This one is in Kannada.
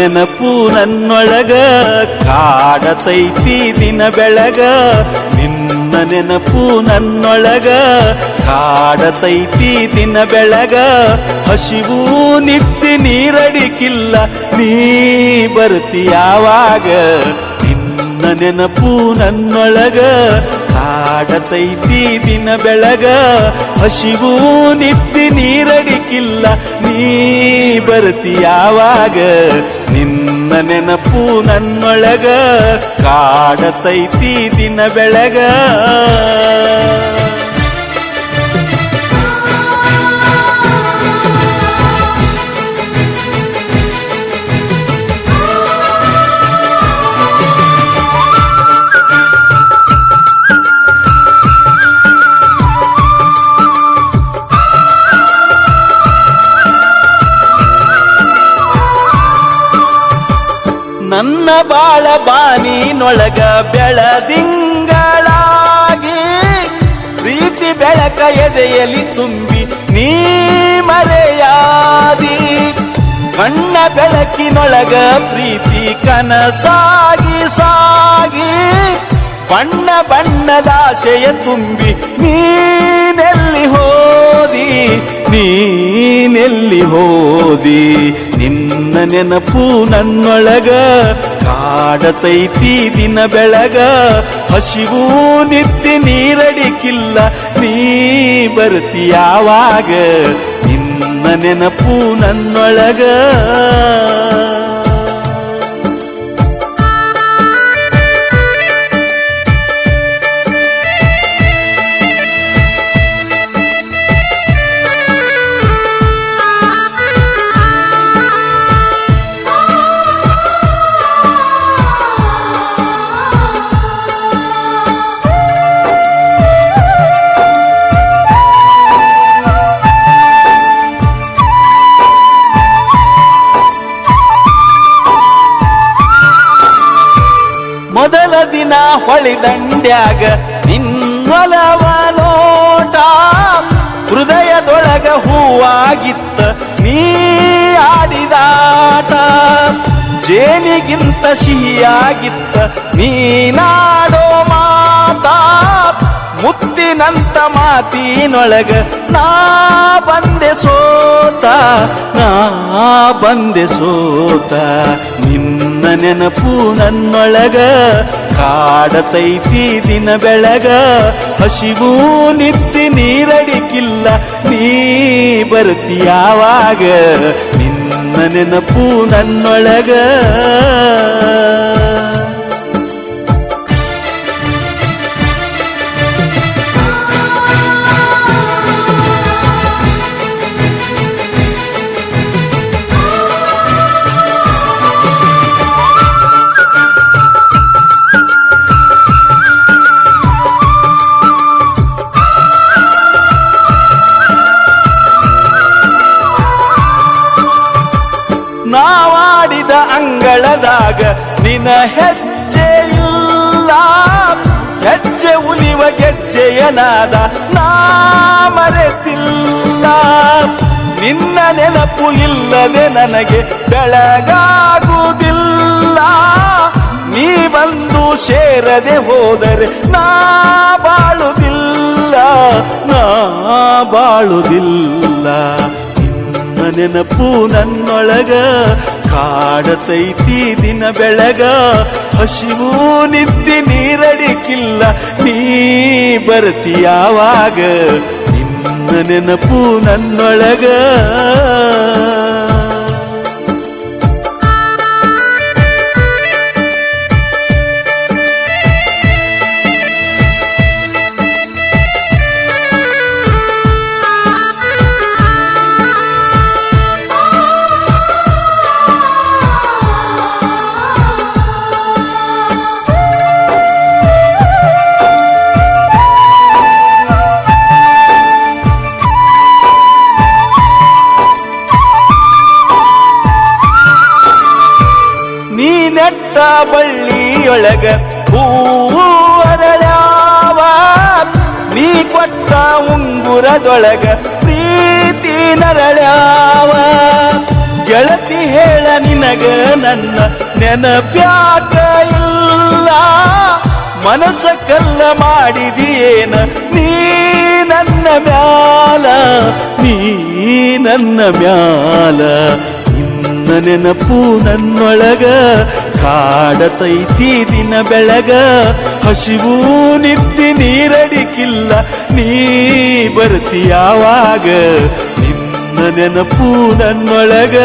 ನೆನಪು ನನ್ನೊಳಗ ಕಾಡತೈತಿ ದಿನ ಬೆಳಗ. ನಿನ್ನ ನೆನಪು ನನ್ನೊಳಗ ಕಾಡತೈತಿ ದಿನ ಬೆಳಗ. ಹಸಿವು ನಿತ್ಯ ನೀರಡಿಕಿಲ್ಲ ನೀ ಬರ್ತೀಯಾವಾಗ. ನಿನ್ನ ನೆನಪು ನನ್ನೊಳಗ ಕಾಡತೈತಿ ದಿನ ಬೆಳಗ. ಹಸಿವು ನಿತ್ಯ ನೀರಡಿಕಿಲ್ಲ ನೀ ಬರ್ತೀಯಾವಾಗ. ನಿನ್ನ ನೆನಪು ನನ್ನೊಳಗ ಕಾಡತೈತಿ ದಿನ ಬೆಳಗ. ನನ್ನ ಬಾಳ ಬಾನಿನೊಳಗ ಬೆಳದಿಂಗಳಾಗಿ ಪ್ರೀತಿ ಬೆಳಕ ಎದೆಯಲ್ಲಿ ತುಂಬಿ ನೀ ಮರೆಯಾದಿ. ಕಣ್ಣ ಬೆಳಕಿನೊಳಗ ಪ್ರೀತಿ ಕನಸಾಗಿ ಸಾಗಿ ಬಣ್ಣ ಬಣ್ಣದಾಶೆಯ ತುಂಬಿ ನೀನೆಲ್ಲಿ ಹೋದಿ ನೀನೆಲ್ಲಿ ಹೋದಿ. ನಿನ್ನ ನೆನಪು ನನ್ನೊಳಗ ಕಾಡತೈತಿ ದಿನ ಬೆಳಗ. ಹಸಿವು ನಿತ್ಯ ನೀರಡಿಕಿಲ್ಲ ನೀ ಬರ್ತೀಯಾವಾಗ. ನಿನ್ನ ನೆನಪು ನನ್ನೊಳಗ. ಮೊದಲ ದಿನ ಹೊಳಿದಂಡ್ಯಾಗ ನಿನ್ನೊಲವ ನೋಟ. ಹೃದಯದೊಳಗ ಹೂವಾಗಿತ್ತ ನೀ ಆಡಿದಾಟ. ಜೇನಿಗಿಂತ ಸಿಹಿಯಾಗಿತ್ತ ನೀನಾಡೋ ಮಾತಾ. ಮುತ್ತಿನಂತ ಮಾತಿನೊಳಗ ನಾ ಬಂದೆ ಸೋತ ನಾ ಬಂದೆ ಸೋತ. ನಿನ್ನ ನೆನಪು ನನ್ನೊಳಗ ಕಾಡತೈತಿ ದಿನ ಬೆಳಗ. ಹಸಿವು ನಿತ್ಯ ನೀರಡಿಕಿಲ್ಲ ನೀ ಬರ್ತೀಯಾವಾಗ. ನಿನ್ನ ನೆನಪು ನನ್ನೊಳಗ. ನಾವಾಡಿದ ಅಂಗಳದಾಗ ನಿನ ಹೆಜ್ಜೆ ಇಲ್ಲ. ಹೆಜ್ಜೆ ಉಲಿವ ಗೆಜ್ಜೆಯನಾದ ನಾ ಮರೆತಿಲ್ಲ. ನಿನ್ನ ನೆನಪು ಇಲ್ಲದೆ ನನಗೆ ಬೆಳಗಾಗುವುದಿಲ್ಲ. ನೀ ಬಂದು ಸೇರದೆ ಹೋದರೆ ನಾ ಬಾಳುವುದಿಲ್ಲ ನಾ ಬಾಳುವುದಿಲ್ಲ. ನೆನಪು ನನ್ನೊಳಗ ಕಾಡತೈತಿ ದಿನ ಬೆಳಗ. ಹಸಿವು ನಿತ್ಯ ನೀರಡಿಕಿಲ್ಲ ನೀ ಬರ್ತೀಯಾವಾಗ. ನಿನ್ನ ನೆನಪು ನನ್ನೊಳಗ. ನೆಟ್ಟ ಬಳ್ಳಿಯೊಳಗ ಹೂವು ಅರಳ್ಯಾವ. ನೀ ಕೊಟ್ಟ ಉಂಗುರದೊಳಗ ಪ್ರೀತಿ ನರಳ್ಯಾವ. ಗೆಳತಿ ಹೇಳ ನಿನಗ ನನ್ನ ನೆನಪ್ಯಾಕ ಇಲ್ಲ ಮನಸ್ಸ ಕಲ್ಲ ಮಾಡಿದಿಯೇನ ನೀ ನನ್ನ ಮ್ಯಾಲ ನೀ ನನ್ನ ಮ್ಯಾಲ ನಿನ್ನ ನೆನಪು ನನ್ನೊಳಗ ಕಾಡತೈತಿ ದಿನ ಬೆಳಗ ಹಸಿವು ನಿತ್ತಿ ನೀರಡಿಕಿಲ್ಲ ನೀ ಬರ್ತೀಯಾವಾಗ ನಿನ್ನ ನೆನಪು ನನ್ನೊಳಗ